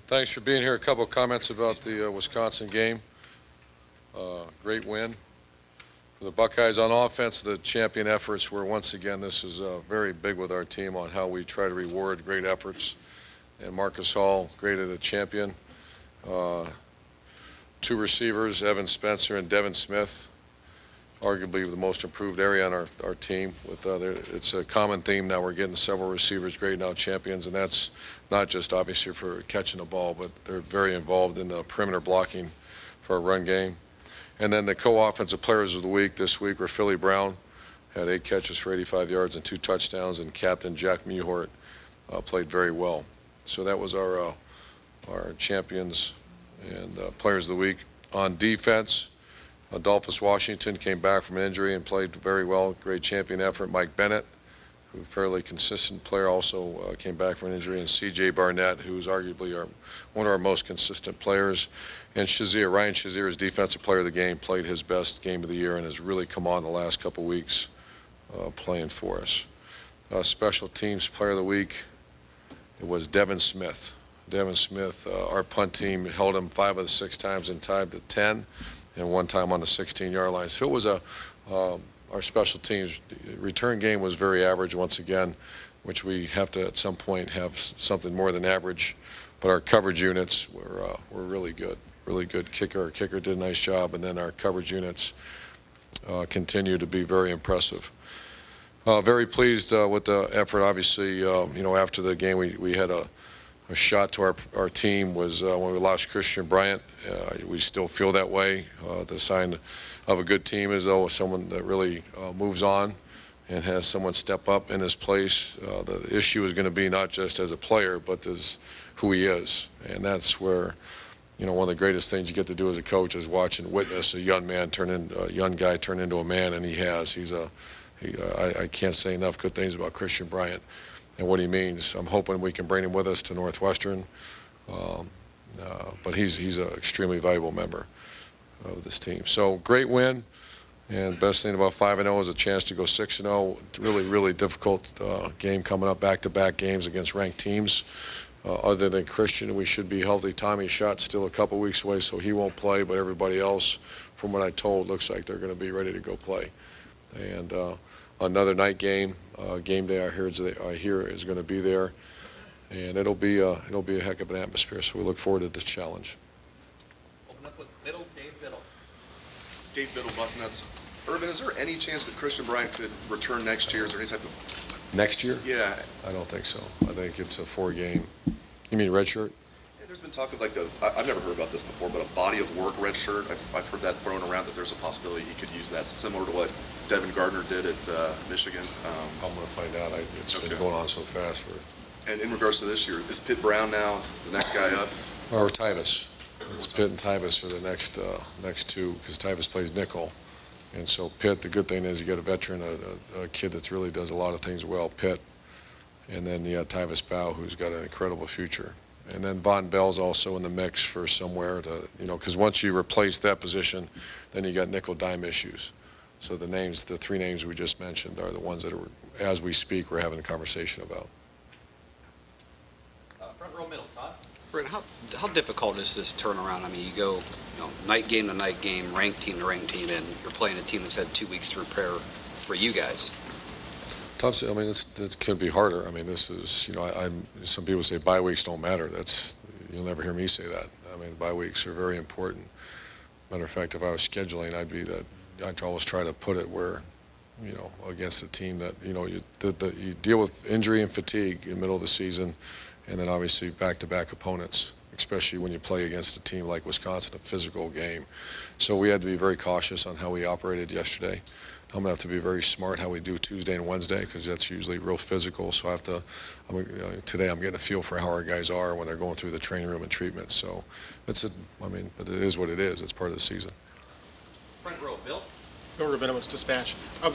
Thanks for being here. A couple of comments about the Wisconsin game. Great win for the Buckeyes on offense. The champion efforts were, once again, this is very big with our team on how we try to reward great efforts. And Marcus Hall, graded a champion. Two receivers, Evan Spencer and Devin Smith, arguably the most improved area on our team. It's a common theme now. We're getting several receivers graded now champions, and that's not just obviously for catching the ball, but they're very involved in the perimeter blocking for our run game. And then the co-offensive players of the week this week were Philly Brown, had 8 catches for 85 yards and 2 touchdowns, and Captain Jack Mewhort played very well. So that was our champions and players of the week. On defense, Adolphus Washington came back from an injury and played very well. Great champion effort. Mike Bennett, who a fairly consistent player, also came back from an injury. And C.J. Barnett, who's arguably one of our most consistent players. And Ryan Shazier's defensive player of the game, played his best game of the year and has really come on the last couple weeks playing for us. Special teams player of the week, it was Devin Smith. Devin Smith, our punt team held him 5 of the 6 times and tied to 10. And 1 time on the 16-yard line. So it was our special teams return game was very average once again, which we have to at some point have something more than average. But our coverage units were really good, really good. Our kicker did a nice job, and then our coverage units continue to be very impressive. Very pleased with the effort. Obviously, after the game, we had a shot to our team was when we lost Christian Bryant. We still feel that way. The sign of a good team is, though, someone that really moves on and has someone step up in his place. The issue is going to be not just as a player, but as who he is. And that's where, one of the greatest things you get to do as a coach is watch and witness a young guy turn into a man, and he has. I can't say enough good things about Christian Bryant and what he means. I'm hoping we can bring him with us to Northwestern, but he's an extremely valuable member of this team. So great win, and best thing about 5-0 is a chance to go 6-0. Really, really difficult game coming up, back-to-back games against ranked teams. Other than Christian, we should be healthy. Tommy Schott's still a couple weeks away, so he won't play, but everybody else, from what I told, looks like they're going to be ready to go play. And another night game, game day I hear is going to be there, and it'll be a heck of an atmosphere. So we look forward to this challenge. Open up with Dave Biddle. Dave Biddle, Bucknuts. Urban, is there any chance that Christian Bryant could return next year? Is there any type of next year? Yeah. I don't think so. I think it's a 4-game. You mean red shirt? Yeah, there's been talk of I've never heard about this before, but a body of work red shirt. I've heard that thrown around that there's a possibility he could use that, similar to what Devin Gardner did at Michigan. I'm going to find out. It's been going on so fast. And in regards to this year, is Pitt Brown now the next guy up? Or Tyvus. It's Pitt and Tyvus for the next 2, because Tyvus plays nickel. And so Pitt, the good thing is you got a veteran, a kid that really does a lot of things well, Pitt. And then you got Tyvus Bow, who's got an incredible future. And then Von Bell's also in the mix for somewhere to, because once you replace that position, then you got nickel dime issues. So the 3 names we just mentioned are the ones that are, as we speak, we're having a conversation about. Front row middle, Todd. Brent, how difficult is this turnaround? I mean, you go, night game to night game, ranked team to ranked team, and you're playing a team that's had 2 weeks to prepare for you guys. Tough. I mean, it could be harder. I mean, this is, some people say bye weeks don't matter. You'll never hear me say that. I mean, bye weeks are very important. Matter of fact, if I was scheduling, I'd always try to put it where, against a team that, you deal with injury and fatigue in the middle of the season, and then obviously back-to-back opponents, especially when you play against a team like Wisconsin, a physical game. So we had to be very cautious on how we operated yesterday. I'm going to have to be very smart how we do Tuesday and Wednesday, because that's usually real physical. So today I'm getting a feel for how our guys are when they're going through the training room and treatment. So but it is what it is. It's part of the season. Front row, Bill. Bill Rabinowitz, Dispatch. Of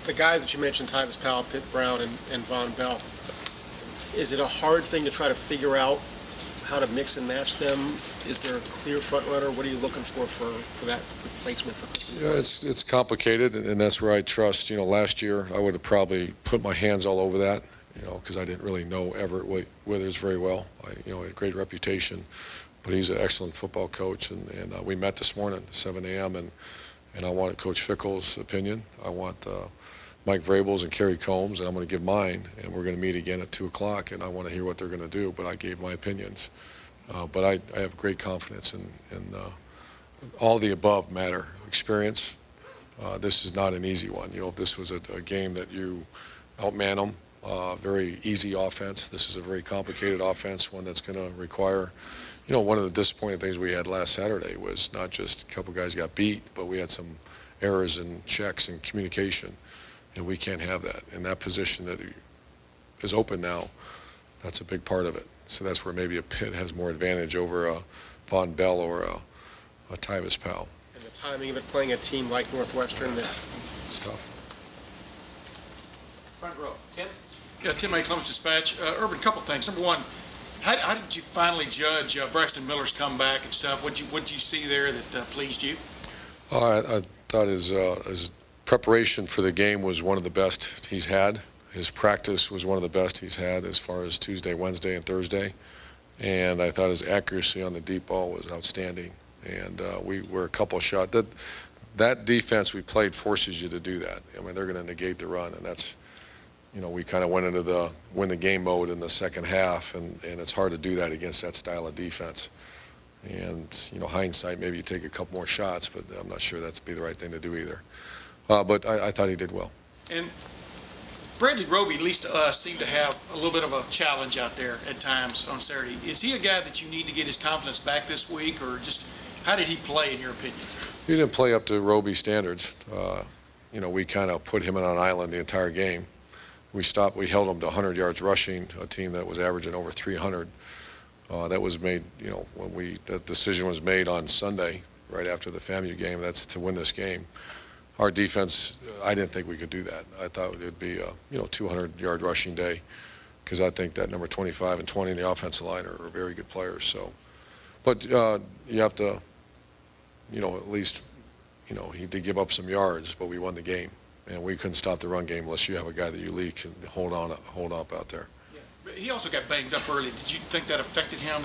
the guys that you mentioned, Tyvus Powell, Pitt Brown, and Von Bell, is it a hard thing to try to figure out how to mix and match them? Is there a clear front runner? What are you looking for that replacement for Christian? Yeah, it's complicated, and that's where I trust. Last year I would have probably put my hands all over that because I didn't really know Everett Withers very well. He had a great reputation, but he's an excellent football coach, and we met this morning at 7 a.m., and I wanted Coach Fickle's opinion. I want Mike Vrabel's and Kerry Combs, and I'm going to give mine, and we're going to meet again at 2 o'clock, and I want to hear what they're going to do, but I gave my opinions. But I have great confidence in all the above matter. Experience. This is not an easy one. If this was a game that you outman them, very easy offense. This is a very complicated offense, one that's going to require, one of the disappointing things we had last Saturday was not just a couple guys got beat, but we had some errors in checks and communication, and we can't have that. In that position that is open now, that's a big part of it. So that's where maybe a Pitt has more advantage over a Von Bell or a Tyvis Powell. And the timing of it, playing a team like Northwestern, It's tough. Front row. Tim? Yeah, Tim A. Columbus Dispatch. Urban, a couple things. Number one, how did you finally judge Braxton Miller's comeback and stuff? What'd you see there that pleased you? I thought his preparation for the game was one of the best he's had. His practice was one of the best he's had as far as Tuesday, Wednesday, and Thursday. And I thought his accuracy on the deep ball was outstanding. And we were a couple shot. That defense we played forces you to do that. I mean, they're going to negate the run, and that's, we kind of went into the win the game mode in the second half, and it's hard to do that against that style of defense. And, hindsight, maybe you take a couple more shots, but I'm not sure that's be the right thing to do either. But I thought he did well. And Bradley Roby, at least to us, seemed to have a little bit of a challenge out there at times on Saturday. Is he a guy that you need to get his confidence back this week, or just how did he play in your opinion? He didn't play up to Roby standards. We kind of put him in on an island the entire game. We held him to 100 yards rushing, a team that was averaging over 300. That was made, when that decision was made on Sunday, right after the FAMU game. That's to win this game. Our defense, I didn't think we could do that. I thought it would be a 200-yard rushing day, because I think that number 25 and 20 in the offensive line are very good players. So, but you have to, at least, he did give up some yards, but we won the game, and we couldn't stop the run game unless you have a guy that you lead can hold up out there. Yeah. But he also got banged up early. Did you think that affected him?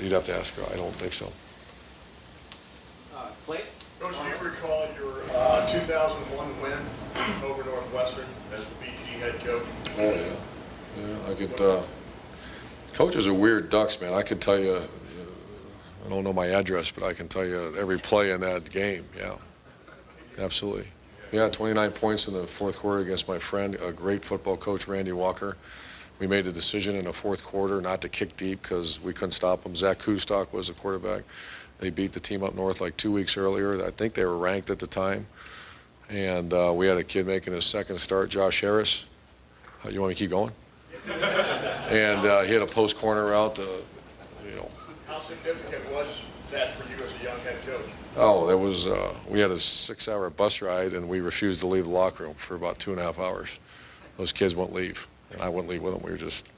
You'd have to ask her. I don't think so. Clay? Coach, do you recall your 2001 win over Northwestern as the BG head coach? Oh, yeah. Yeah, I could. Coaches are weird ducks, man. I could tell you, I don't know my address, but I can tell you every play in that game. Yeah, absolutely. Yeah, 29 points in the fourth quarter against my friend, a great football coach, Randy Walker. We made a decision in the fourth quarter not to kick deep because we couldn't stop them. Zach Kustok was the quarterback. They beat the team up north like 2 weeks earlier. I think they were ranked at the time. And we had a kid making his second start, Josh Harris. You want me to keep going? And he had a post corner route. How significant was that for you as a young head coach? Oh, there was. We had a 6-hour bus ride, and we refused to leave the locker room for about 2.5 hours. Those kids wouldn't leave, and I wouldn't leave with them. We were just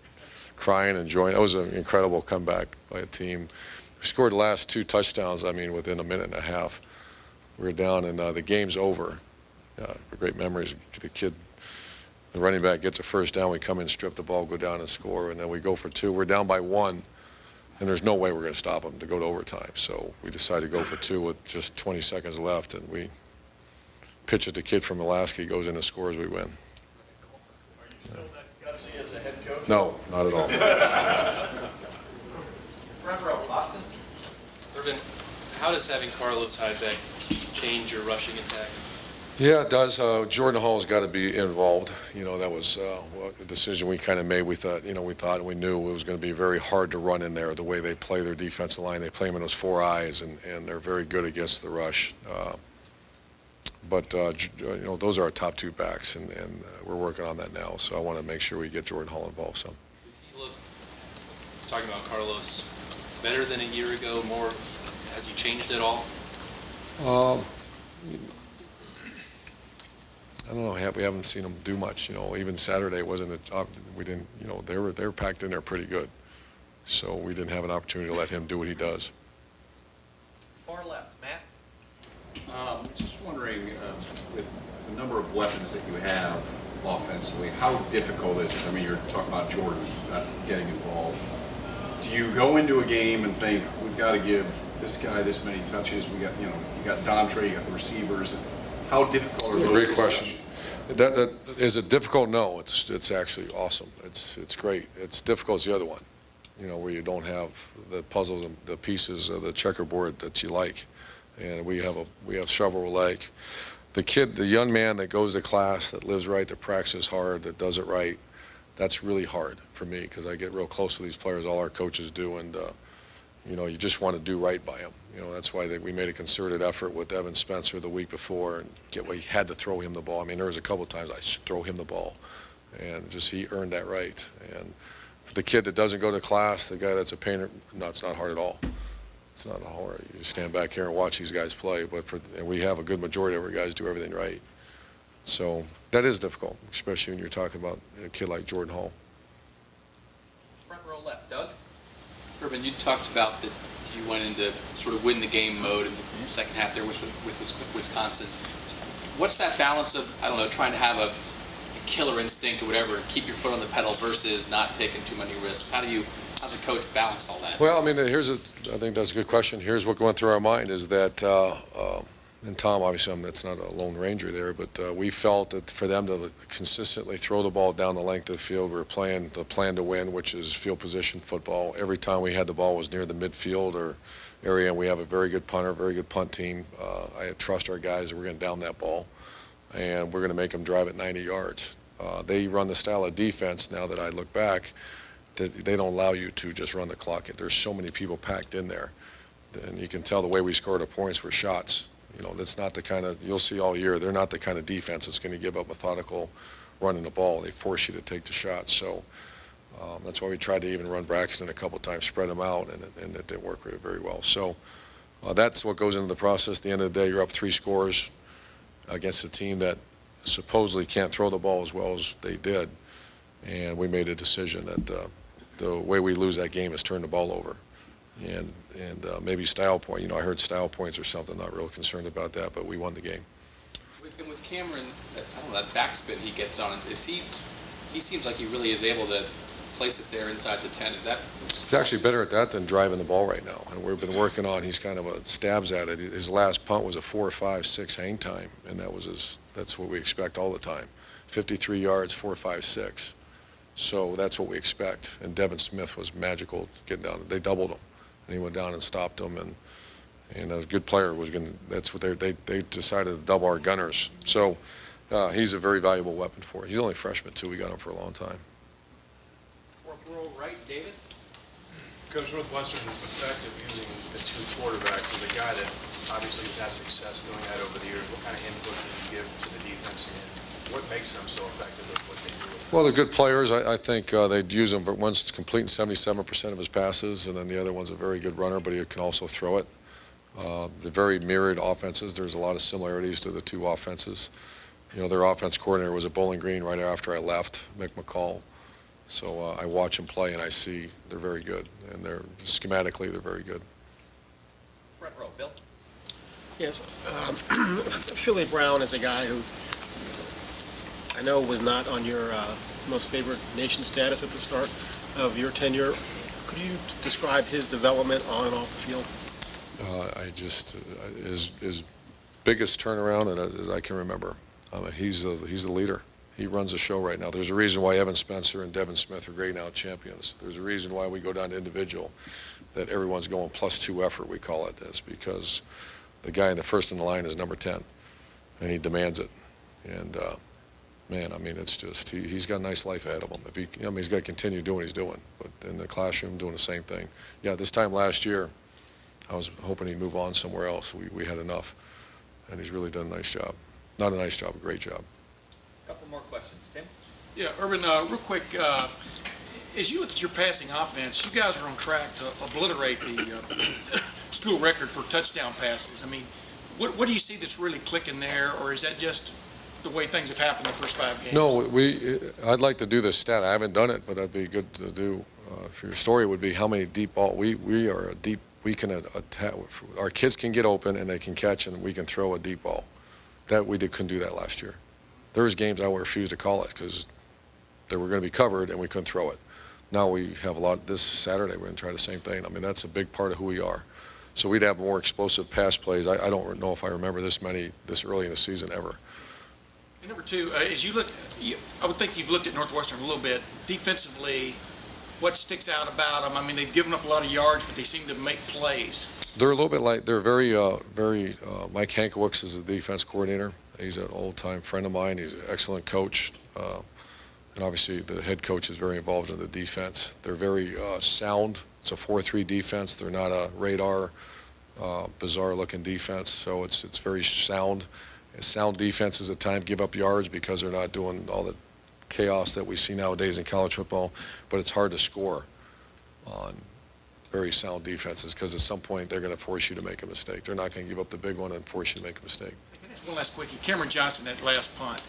crying and enjoying. It was an incredible comeback by a team. We scored the last 2 touchdowns, within a minute and a half. We were down, and the game's over. Great memories. The running back gets a first down. We come in, strip the ball, go down and score, and then we go for 2. We're down by 1, and there's no way we're going to stop them to go to overtime. So we decided to go for 2 with just 20 seconds left, and we pitch it to the kid from Alaska. He goes in and scores. We win. Are you still that gutsy as a head coach? No, not at all. Front row. Boston? Urban, how does having Carlos Hybeck change your rushing attack? Yeah, it does. Jordan Hall's got to be involved. That was a decision we kind of made. We thought and we knew it was going to be very hard to run in there. The way they play their defensive line, they play them in those 4 eyes, and they're very good against the rush. But those are our top 2 backs, and we're working on that now. So I want to make sure we get Jordan Hall involved some. Does he look, talking about Carlos, better than a year ago? More, has he changed at all? I don't know. We haven't seen him do much. Even Saturday wasn't. We didn't. They were packed in there pretty good. So we didn't have an opportunity to let him do what he does. Far left. Matt? Just wondering, with the number of weapons that you have, offensively. How difficult is it? I mean, you're talking about Jordan not getting involved. Do you go into a game and think, we've got to give this guy this many touches? We got, you got Dontre, you got the receivers. How difficult are those? Great question. That is it difficult? No, it's actually awesome. It's great. It's difficult as the other one, where you don't have the puzzles, the pieces of the checkerboard that you like, and we have several like the young man that goes to class, that lives right, that practices hard, that does it right. That's really hard for me because I get real close to these players. All our coaches do, and you just want to do right by them. That's why we made a concerted effort with Evan Spencer the week before, and we had to throw him the ball. I mean, there was a couple of times I throw him the ball, and just he earned that right. And for the kid that doesn't go to class, the guy that's a painter, no, it's not hard at all. It's not hard. You just stand back here and watch these guys play. And we have a good majority of our guys do everything right. So that is difficult, especially when you're talking about a kid like Jordan Hall. Front row left, Doug. Urban, you talked about that you went into sort of win the game mode in the second half there with Wisconsin. What's that balance of, I don't know, trying to have a killer instinct or whatever, and keep your foot on the pedal versus not taking too many risks? How's a coach balance all that? Well, I mean, I think that's a good question. Here's what went through our mind is that, and Tom, obviously, that's not a lone ranger there, but we felt that for them to consistently throw the ball down the length of the field, we were playing the plan to win, which is field position football. Every time we had the ball was near the midfield or area, and we have a very good punter, very good punt team. I trust our guys that we're going to down that ball, and we're going to make them drive it 90 yards. They run the style of defense, now that I look back, that they don't allow you to just run the clock. There's so many people packed in there. And you can tell the way we scored our points were shots. That's not the kind of, you'll see all year, they're not the kind of defense that's going to give up methodical running the ball. They force you to take the shots. So that's why we tried to even run Braxton a couple times, spread them out, and it didn't work very well. So that's what goes into the process. At the end of the day, you're up 3 scores against a team that supposedly can't throw the ball as well as they did. And we made a decision that the way we lose that game is turn the ball over. And maybe style point. I heard style points or something. Not real concerned about that, but we won the game. With Cameron, I don't know, that backspin he gets on it, he seems like he really is able to place it there inside the 10. He's actually better at that than driving the ball right now. And we've been working on, he's kind of stabs at it. His last punt was a 4, 5, 6 hang time, and that's what we expect all the time. 53 yards, 4, 5, 6. So that's what we expect. And Devin Smith was magical getting down. They doubled him. And he went down and stopped them, and a good player was going to. That's what they decided to double our gunners. So he's a very valuable weapon for us. He's only a freshman too. We got him for a long time. Fourth row right, David. Coach, Northwestern is effective using the 2 quarterbacks. As a guy that obviously has had success doing that over the years, what kind of input do you give to the defense, and what makes them so effective at what they do? Well, they're good players. I think they'd use him, but one's completing 77% of his passes, and then the other one's a very good runner, but he can also throw it. They're very mirrored offenses. There's a lot of similarities to the 2 offenses. Their offense coordinator was at Bowling Green right after I left, Mick McCall. So I watch them play, and I see they're very good, and schematically they're very good. Front row, Bill. Yes, Philly Brown is a guy who I know was not on your most favored nation status at the start of your tenure. Could you describe his development on and off the field? His biggest turnaround as I can remember. He's the leader. He runs the show right now. There's a reason why Evan Spencer and Devin Smith are great now champions. There's a reason why we go down to individual, that everyone's going +2 effort, we call it, is because the guy in the first in the line is number 10, and he demands it. And man, I mean, it's just he's got a nice life ahead of him. He's got to continue doing what he's doing, but in the classroom doing the same thing. Yeah, this time last year, I was hoping he'd move on somewhere else. We had enough, and he's really done a nice job. Not a nice job, a great job. Couple more questions, Tim. Yeah, Urban, real quick, as you look at your passing offense, you guys are on track to obliterate the school record for touchdown passes. I mean, what do you see that's really clicking there, or is that just the way things have happened the first 5 games? No, I'd like to do this stat. I haven't done it, but that'd be good to do. For your story would be how many deep ball. We are a deep. We can attack. Our kids can get open and they can catch, and we can throw a deep ball. That couldn't do that last year. There was games I would refuse to call it because they were going to be covered and we couldn't throw it. Now we have a lot. This Saturday we're going to try the same thing. I mean, that's a big part of who we are. So we'd have more explosive pass plays. I don't know if I remember this many this early in the season ever. And number two, as you look, I would think you've looked at Northwestern a little bit. Defensively, what sticks out about them? I mean, they've given up a lot of yards, but they seem to make plays. They're a little bit like, they're very, Mike Hankiewicz is the defense coordinator. He's an old-time friend of mine. He's an excellent coach. And obviously the head coach is very involved in the defense. They're very sound. It's a 4-3 defense. They're not a radar, bizarre-looking defense. So it's very sound. Sound defenses at times give up yards because they're not doing all the chaos that we see nowadays in college football. But it's hard to score on very sound defenses because at some point they're going to force you to make a mistake. They're not going to give up the big one and force you to make a mistake. Just one last quickie. Cameron Johnson, that last punt,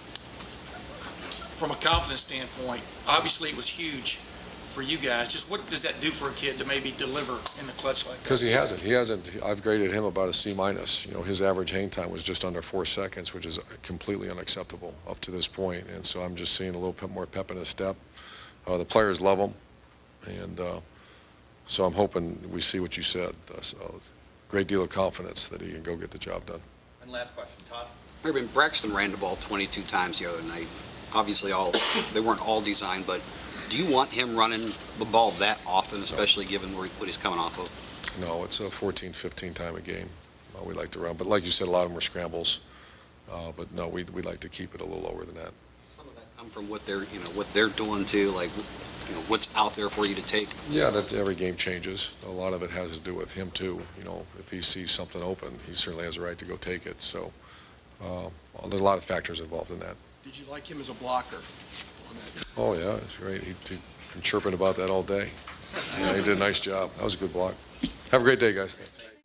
from a confidence standpoint, obviously it was huge for you guys. Just what does that do for a kid to maybe deliver in the clutch like that? Because he hasn't. I've graded him about a C-. You know, his average hang time was just under 4 seconds, which is completely unacceptable up to this point. And so I'm just seeing a little bit more pep in his step. The players love him, and so I'm hoping we see what you said. So great deal of confidence that he can go get the job done. And last question, Todd. Braxton ran the ball 22 times the other night. Obviously, they weren't all designed, but do you want him running the ball that often, especially given what he's coming off of? No, it's a 14, 15 time a game. We like to run, but like you said, a lot of them are scrambles. But no, we like to keep it a little lower than that. Some of that come from what they're doing too, like what's out there for you to take. Yeah, that every game changes. A lot of it has to do with him too. You know, if he sees something open, he certainly has a right to go take it. So there are a lot of factors involved in that. Did you like him as a blocker? Oh yeah, that's right. He'd been chirping about that all day. Yeah, he did a nice job. That was a good block. Have a great day, guys. Thanks.